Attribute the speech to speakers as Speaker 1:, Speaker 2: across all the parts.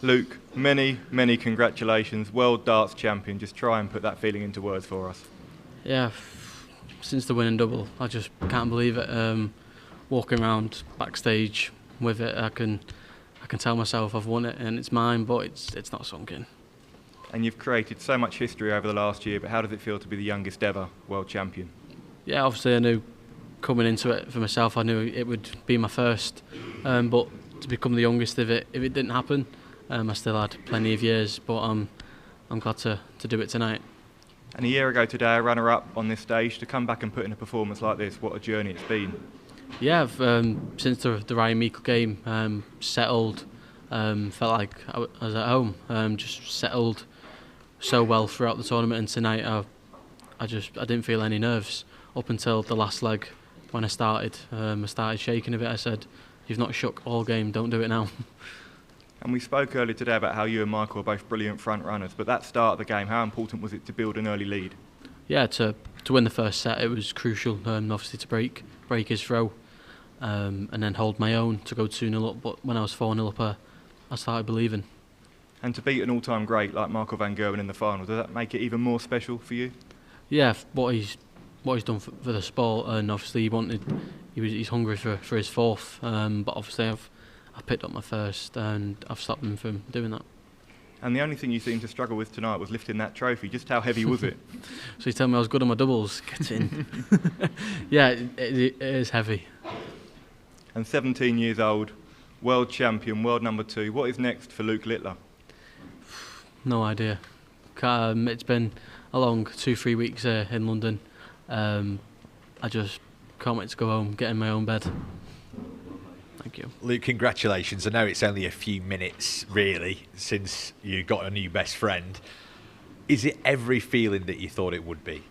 Speaker 1: Luke, many, many congratulations. World Darts Champion. Just try and put that feeling into words for us.
Speaker 2: Yeah, since the winning double, I just can't believe it. Walking around backstage with it, I can tell myself I've won it and it's mine, but it's not sunk in.
Speaker 1: And you've created so much history over the last year, but how does it feel to be the youngest ever world champion?
Speaker 2: Yeah, obviously I knew coming into it for myself, I knew it would be my first, but to become the youngest if it didn't happen, I still had plenty of years, but I'm glad to do it tonight.
Speaker 1: And a year ago today, a runner-up on this stage, to come back and put in a performance like this, what a journey it's been.
Speaker 2: Yeah, since the Ryan Meikle game, settled, felt like I was at home, just settled so well throughout the tournament, and tonight I didn't feel any nerves up until the last leg when I started shaking a bit. I said, "You've not shook all game, don't do it now."
Speaker 1: And we spoke earlier today about how you and Michael are both brilliant front runners, but that start of the game, how important was it to build an early lead?
Speaker 2: Yeah, to win the first set, it was crucial, obviously to break his throw, and then hold my own to go 2-0 up. But when I was 4-0 up, I started believing.
Speaker 1: And to beat an all-time great like Michael van Gerwen in the final, does that make it even more special for you?
Speaker 2: Yeah, what he's done for the sport, and obviously he's hungry for his fourth. But obviously I picked up my first, and I've stopped him from doing that.
Speaker 1: And the only thing you seemed to struggle with tonight was lifting that trophy. Just how heavy was it?
Speaker 2: So you tell me I was good on my doubles. Get in. Yeah, it is heavy.
Speaker 1: And 17 years old, world champion, world number 2. What is next for Luke Littler?
Speaker 2: No idea. It's been a long 2-3 weeks here in London. I just can't wait to go home, get in my own bed. Thank you.
Speaker 3: Luke, congratulations. I know it's only a few minutes, really, since you got a new best friend. Is it every feeling that you thought it would be?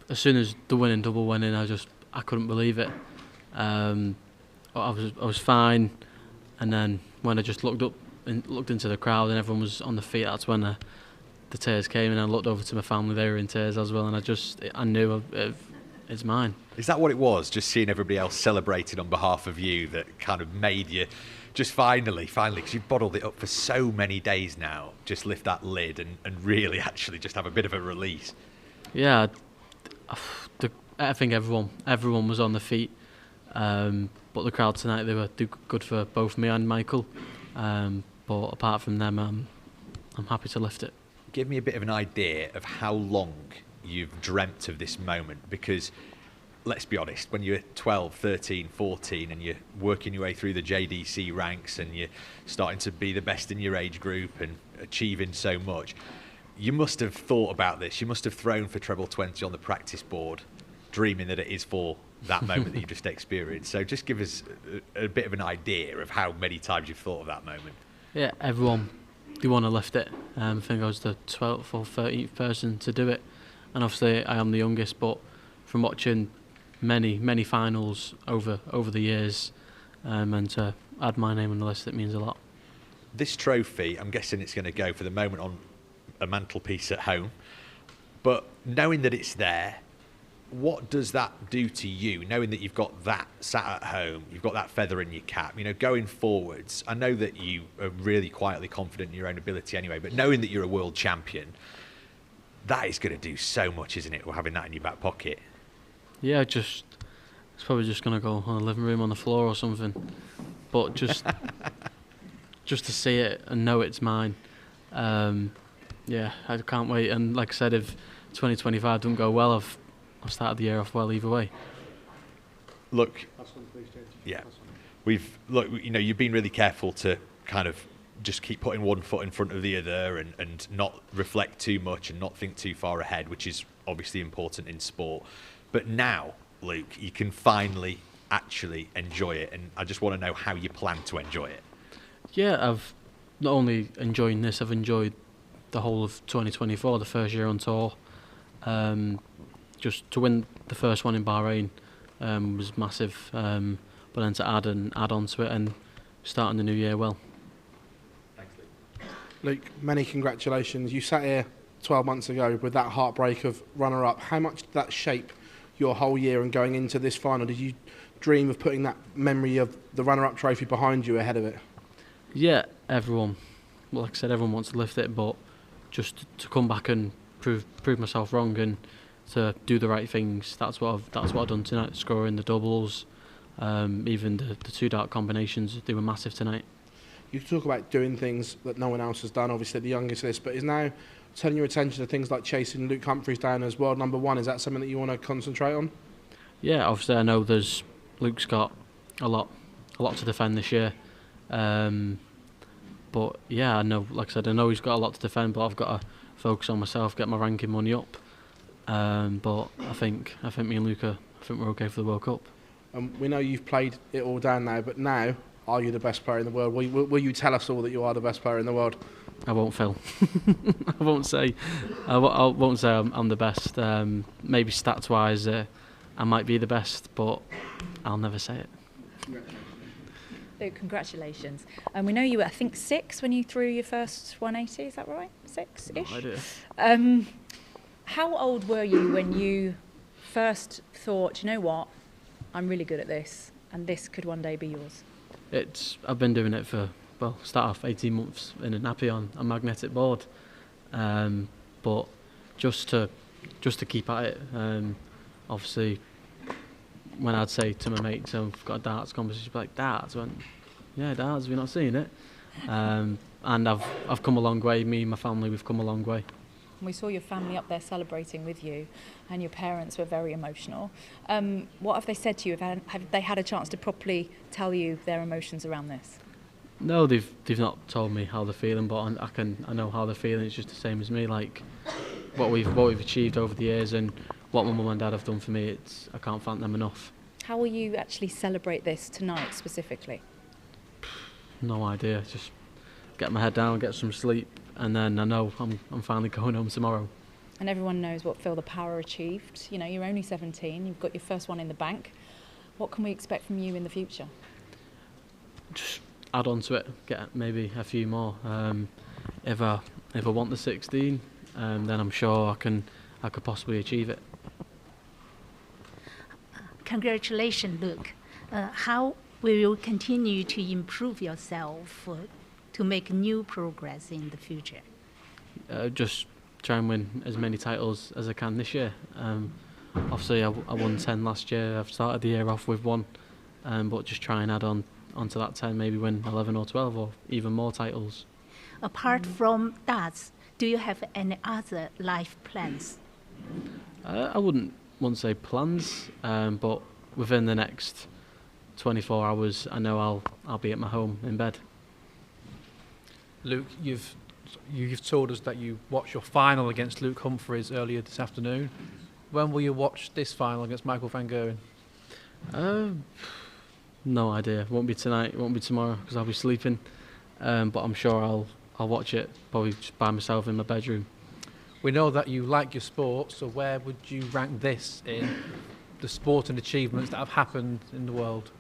Speaker 2: As soon as the winning double went in, I couldn't believe it. I was fine, and then when I just looked up and looked into the crowd and everyone was on the feet, that's when the tears came, and I looked over to my family, they were in tears as well, and I knew it's mine.
Speaker 3: Is that what it was, just seeing everybody else celebrating on behalf of you, that kind of made you just finally, because you've bottled it up for so many days now, just lift that lid and really actually just have a bit of a release?
Speaker 2: Yeah, I think everyone was on the feet, but the crowd tonight, they were good for both me and Michael, but apart from them, I'm happy to lift it.
Speaker 3: Give me a bit of an idea of how long you've dreamt of this moment, because let's be honest, when you're 12, 13, 14 and you're working your way through the JDC ranks and you're starting to be the best in your age group and achieving so much, you must have thought about this. You must have thrown for treble 20 on the practice board, dreaming that it is for that moment that you just experienced. So just give us a bit of an idea of how many times you've thought of that moment.
Speaker 2: Yeah, everyone, they want to lift it. I think I was the 12th or 13th person to do it, and obviously I am the youngest, but from watching many finals over the years, and to add my name on the list, it means a lot.
Speaker 3: This trophy, I'm guessing it's going to go for the moment on a mantelpiece at home, but knowing that it's there, what does that do to you, knowing that you've got that sat at home, you've got that feather in your cap, going forwards? I know that you are really quietly confident in your own ability anyway, but knowing that you're a world champion, that is going to do so much, isn't it, having that in your back pocket?
Speaker 2: Yeah, it's probably just going to go on the living room on the floor or something, but just to see it and know it's mine, yeah, I can't wait. And like I said, if 2025 doesn't go well, I've started the year off well either way.
Speaker 3: Look, yeah, you've been really careful to kind of just keep putting one foot in front of the other and not reflect too much and not think too far ahead, which is obviously important in sport. But now, Luke, you can finally actually enjoy it, and I just want to know how you plan to enjoy it. Yeah,
Speaker 2: I've not only enjoying this, I've enjoyed the whole of 2024, the first year on tour. Just to win the first one in Bahrain was massive, but then to add on to it and starting the new year well.
Speaker 3: Thanks, Luke.
Speaker 4: Luke, many congratulations. You sat here 12 months ago with that heartbreak of runner-up. How much did that shape your whole year and going into this final? Did you dream of putting that memory of the runner-up trophy behind you ahead of it?
Speaker 2: Yeah, everyone. Like I said, everyone wants to lift it, but just to come back and prove myself wrong and to do the right things. That's what I've done tonight. Scoring the doubles, even the two dart combinations. They were massive tonight.
Speaker 4: You talk about doing things that no one else has done, obviously the youngest list, but is now turning your attention to things like chasing Luke Humphries down as world number one. Is that something that you want to concentrate on?
Speaker 2: Yeah, obviously I know Luke's got a lot to defend this year. But yeah, I know, like I said, I know he's got a lot to defend, but I've got to focus on myself, get my ranking money up. But I think me and Luke we're okay for the World Cup.
Speaker 4: We know you've played it all down now, but now, are you the best player in the world? Will you tell us all that you are the best player in the world?
Speaker 2: I won't, Phil. I won't say I'm the best. Maybe stats-wise, I might be the best, but I'll never say it.
Speaker 5: Luke, congratulations. And we know you were, I think, 6 when you threw your first 180. Is that right? 6-ish?
Speaker 2: No idea.
Speaker 5: How old were you when you first thought, you know what, I'm really good at this, and this could one day be yours?
Speaker 2: I've been doing it for, well, start off 18 months in a nappy on a magnetic board, but just to keep at it. Obviously, when I'd say to my mates, I've got a darts competition, she'd be like, darts? I went, yeah, darts, have you not seen it? And I've come a long way. Me and my family, we've come a long way.
Speaker 5: We saw your family up there celebrating with you, and your parents were very emotional. What have they said to you? Have they had a chance to properly tell you their emotions around this?
Speaker 2: No, they've not told me how they're feeling, but I know how they're feeling. It's just the same as me. Like what we've achieved over the years and what my mum and dad have done for me. I can't thank them enough.
Speaker 5: How will you actually celebrate this tonight specifically?
Speaker 2: No idea. Just get my head down, get some sleep, and then I know I'm finally going home tomorrow.
Speaker 5: And everyone knows what Phil the Power achieved. You know, you're only 17. You've got your first one in the bank. What can we expect from you in the future?
Speaker 2: Just add on to it, get maybe a few more. If I want the 16, then I'm sure I could possibly achieve it.
Speaker 6: Congratulations, Luke. How will you continue to improve yourself to make new progress in the future?
Speaker 2: Just try and win as many titles as I can this year. Obviously, I won 10 last year. I've started the year off with 1, but just try and add onto that 10, maybe win 11 or 12 or even more titles.
Speaker 6: Apart from darts, do you have any other life plans?
Speaker 2: I wouldn't say plans, but within the next 24 hours, I know I'll be at my home in bed.
Speaker 7: Luke, you've told us that you watched your final against Luke Humphries earlier this afternoon. When will you watch this final against Michael van Gerwen?
Speaker 2: No idea. It won't be tonight. It won't be tomorrow because I'll be sleeping. But I'm sure I'll watch it probably just by myself in my bedroom.
Speaker 7: We know that you like your sport, so where would you rank this in the sport and achievements that have happened in the world?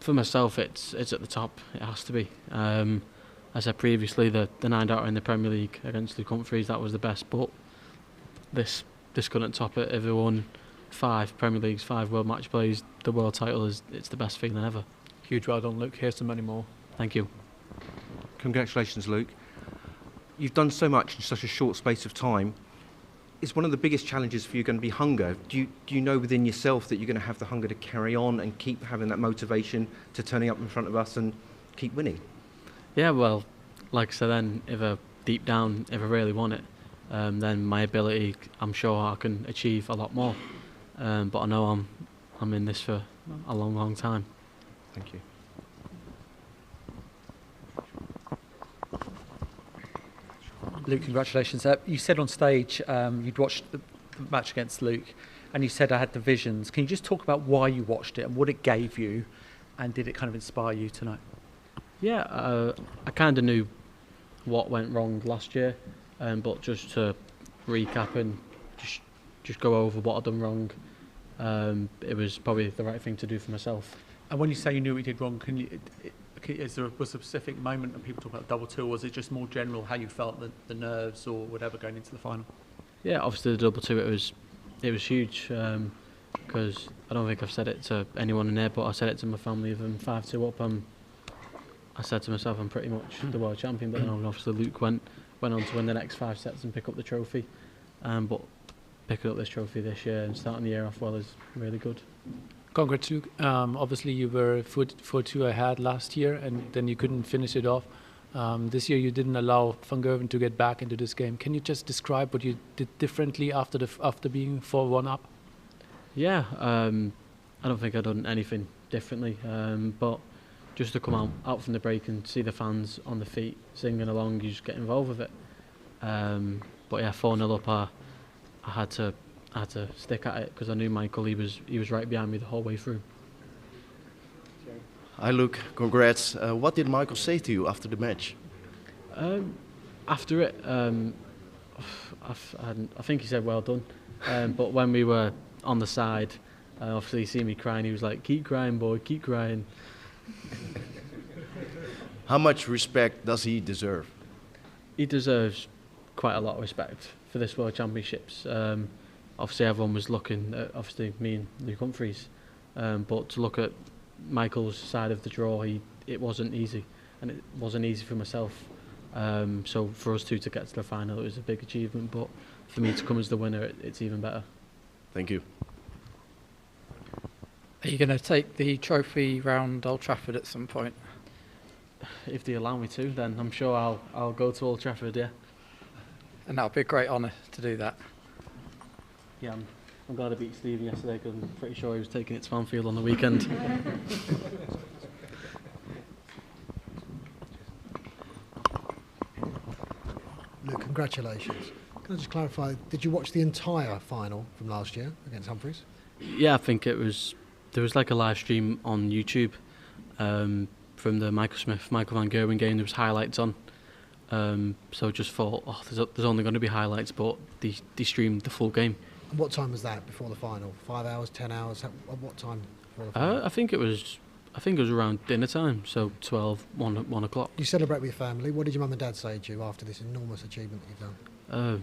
Speaker 2: For myself, it's at the top. It has to be. As I said previously, the 9-darter in the Premier League against Luke Humphries, that was the best. But this couldn't top it. If we won 5 Premier Leagues, 5 World Match Plays, the world title it's the best feeling ever.
Speaker 7: Huge well done, Luke. Here's some many more.
Speaker 2: Thank you.
Speaker 8: Congratulations, Luke. You've done so much in such a short space of time. Is one of the biggest challenges for you going to be hunger? Do you know within yourself that you're going to have the hunger to carry on and keep having that motivation to turning up in front of us and keep winning?
Speaker 2: Yeah, well, like I said then, if I really want it, then my ability, I'm sure I can achieve a lot more. But I know I'm in this for a long, long time.
Speaker 8: Thank you.
Speaker 9: Luke, congratulations. You said on stage you'd watched the match against Luke, and you said I had the visions. Can you just talk about why you watched it and what it gave you, and did it kind of inspire you tonight?
Speaker 2: Yeah, I kind of knew what went wrong last year, but just to recap and just go over what I'd done wrong, it was probably the right thing to do for myself.
Speaker 9: And when you say you knew what you did wrong, was there a specific moment, and people talk about double two, or was it just more general how you felt, the nerves or whatever going into the final?
Speaker 2: Yeah, obviously the double two, it was huge, because I don't think I've said it to anyone in there, but I said it to my family. If I'm 5-2 up, I said to myself, I'm pretty much the world champion. But then obviously Luke went on to win the next 5 sets and pick up the trophy. But picking up this trophy this year and starting the year off well is really good.
Speaker 7: Congrats, Luke. Obviously, you were 4-2 ahead last year, and then you couldn't finish it off. This year, you didn't allow Van Gerwen to get back into this game. Can you just describe what you did differently after being 4-1 up?
Speaker 2: Yeah, I don't think I've done anything differently, but just to come out from the break and see the fans on the feet singing along, you just get involved with it. But yeah, 4-0 up, I had to stick at it because I knew Michael. He was right behind me the whole way through.
Speaker 10: Hi Luke, congrats. What did Michael say to you after the match?
Speaker 2: After it, I think he said well done. But when we were on the side, obviously he seen me crying. He was like, "Keep crying, boy, keep crying."
Speaker 10: How much respect does he deserve?
Speaker 2: He deserves quite a lot of respect for this World Championships. Obviously everyone was looking at obviously me and Luke Humphries, but to look at Michael's side of the draw, it wasn't easy, and it wasn't easy for myself. So for us two to get to the final, it was a big achievement, but for me to come as the winner, it's even better.
Speaker 10: Thank you.
Speaker 11: Are you going to take the trophy round Old Trafford at some point?
Speaker 2: If they allow me to, then I'm sure I'll go to Old Trafford, yeah.
Speaker 11: And that would be a great honour to do that.
Speaker 2: Yeah, I'm glad I beat Stephen yesterday because I'm pretty sure he was taking it to Anfield on the weekend.
Speaker 12: Luke, congratulations. Can I just clarify, did you watch the entire final from last year against Humphries?
Speaker 2: Yeah, I think there was like a live stream on YouTube from the Michael van Gerwen game. There was highlights on. So I just thought, there's only going to be highlights, but they streamed the full game.
Speaker 12: And what time was that before the final? 5 hours, 10 hours? At what time before the final?
Speaker 2: I think it was around dinner time, so 1 o'clock.
Speaker 12: You celebrate with your family. What did your mum and dad say to you after this enormous achievement that you've done?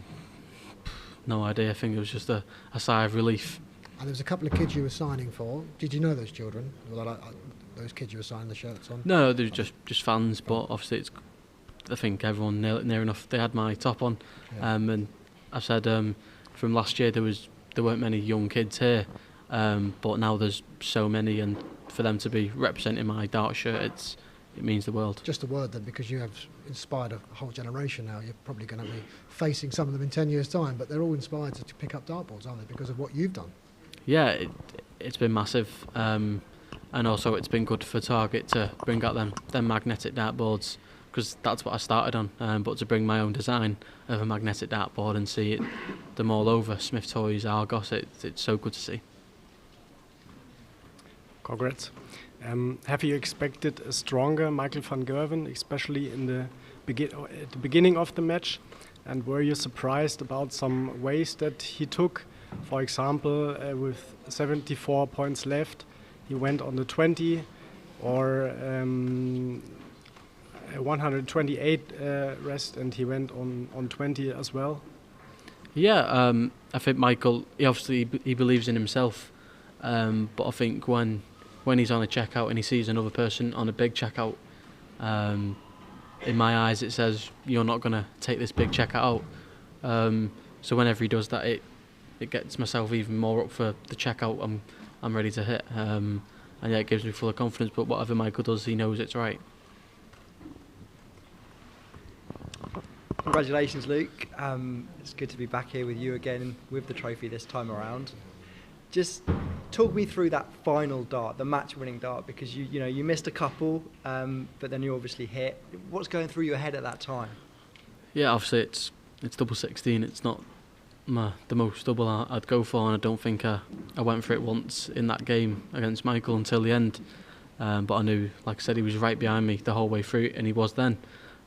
Speaker 2: No idea. I think it was just a sigh of relief.
Speaker 12: And there was a couple of kids you were signing for. Did you know those children? Those kids you were signing the shirts on?
Speaker 2: No, they were just fans, but obviously I think everyone near enough. They had my top on, yeah. And I said from last year there weren't many young kids here, but now there's so many, and for them to be representing my dart shirt, it means the world.
Speaker 12: Just a word then, because you have inspired a whole generation now. You're probably going to be facing some of them in 10 years' time, but they're all inspired to pick up dartboards, aren't they, because of what you've done? Yeah,
Speaker 2: it's been massive, and also it's been good for Target to bring out them magnetic dartboards, because that's what I started on, but to bring my own design of a magnetic dartboard and see them all over Smith Toys, Argos, it's so good to see.
Speaker 13: Congrats. Have you expected a stronger Michael van Gerwen, especially at the beginning of the match? And were you surprised about some ways that he took? For example, with 74 points left, he went on the 20, or 128 rest, and he went on 20 as well.
Speaker 2: Yeah, I think Michael, he believes in himself, but I think when he's on a checkout and he sees another person on a big checkout, in my eyes it says, you're not going to take this big checkout out. So whenever he does that, it gets myself even more up for the checkout I'm ready to hit. And yeah, it gives me full of confidence, but whatever Michael does, he knows it's right.
Speaker 14: Congratulations, Luke. It's good to be back here with you again with the trophy this time around. Just talk me through that final dart, the match-winning dart, because you missed a couple, but then you obviously hit. What's going through your head at that time? Yeah,
Speaker 2: obviously it's double 16. It's not the most double I'd go for, and I don't think I went for it once in that game against Michael until the end. But I knew, like I said, he was right behind me the whole way through, and he was then.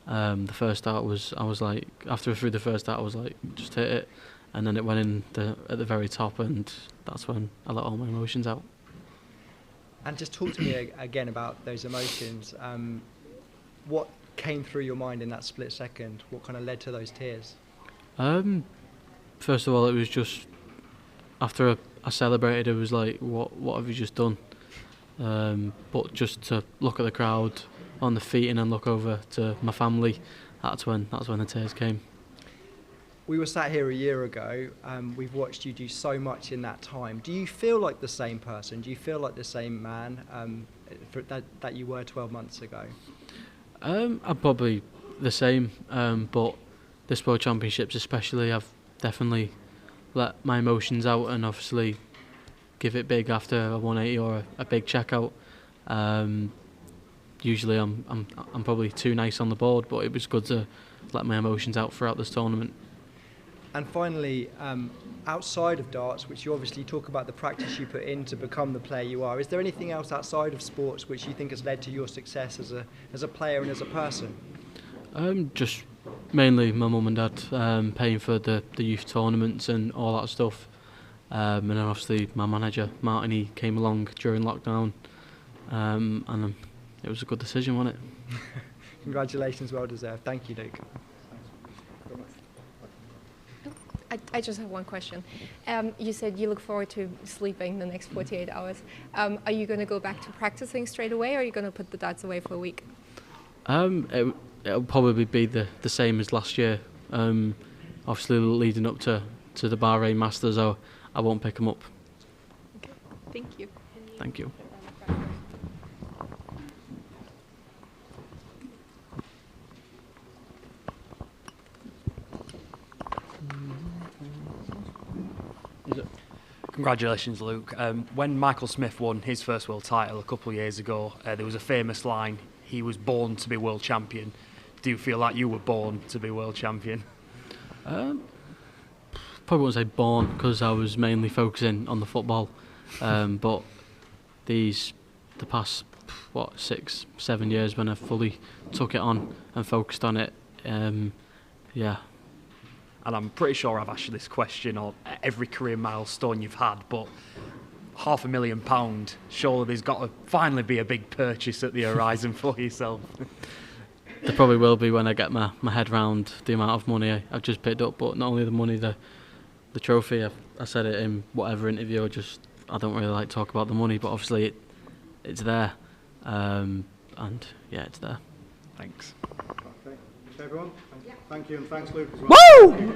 Speaker 2: The first dart I was like, after I threw the first dart, I was like, just hit it, and then it went in at the very top, and that's when I let all my emotions out.
Speaker 14: And just talk to me again about those emotions. What came through your mind in that split second? What kind of led to those tears?
Speaker 2: First of all, it was just after I celebrated, it was like, what have you just done? But just to look at the crowd on the feet and then look over to my family, that's when the tears came.
Speaker 14: We were sat here a year ago. We've watched you do so much in that time. Do you feel like the same person? Do you feel like the same man that you were 12 months ago? I'm
Speaker 2: probably the same, but this World Championships especially, I've definitely let my emotions out and obviously give it big after a 180 or a big checkout. Usually I'm probably too nice on the board, but it was good to let my emotions out throughout this tournament.
Speaker 14: And finally, outside of darts, which you obviously talk about the practice you put in to become the player you are, is there anything else outside of sports which you think has led to your success as a player and as a person?
Speaker 2: Just mainly my mum and dad paying for the youth tournaments and all that stuff. And then obviously my manager, Martin, he came along during lockdown, and it was a good decision, wasn't it?
Speaker 14: Congratulations, well deserved. Thank you, Luke.
Speaker 15: I just have one question. You said you look forward to sleeping the next 48 hours. Are you going to go back to practicing straight away, or are you going to put the darts away for a week?
Speaker 2: It'll probably be the same as last year. Obviously leading up to the Bahrain Masters, I won't pick them up.
Speaker 15: Okay. Thank you.
Speaker 2: Thank you.
Speaker 16: Congratulations, Luke. When Michael Smith won his first world title a couple of years ago, there was a famous line, he was born to be world champion. Do you feel like you were born to be world champion?
Speaker 2: Probably wouldn't say born, because I was mainly focusing on the football. But the past 6-7 years when I fully took it on and focused on it, yeah.
Speaker 16: And I'm pretty sure I've asked you this question on every career milestone you've had, but £500,000, surely there's got to finally be a big purchase at the horizon for yourself.
Speaker 2: There probably will be when I get my head round the amount of money I've just picked up, but not only the money, the trophy. I said it in whatever interview, I don't really like to talk about the money, but obviously it's there, and yeah, it's there.
Speaker 16: Thanks.
Speaker 17: Okay, everyone. Thank you, and thanks, Luke, as well.
Speaker 2: Woo!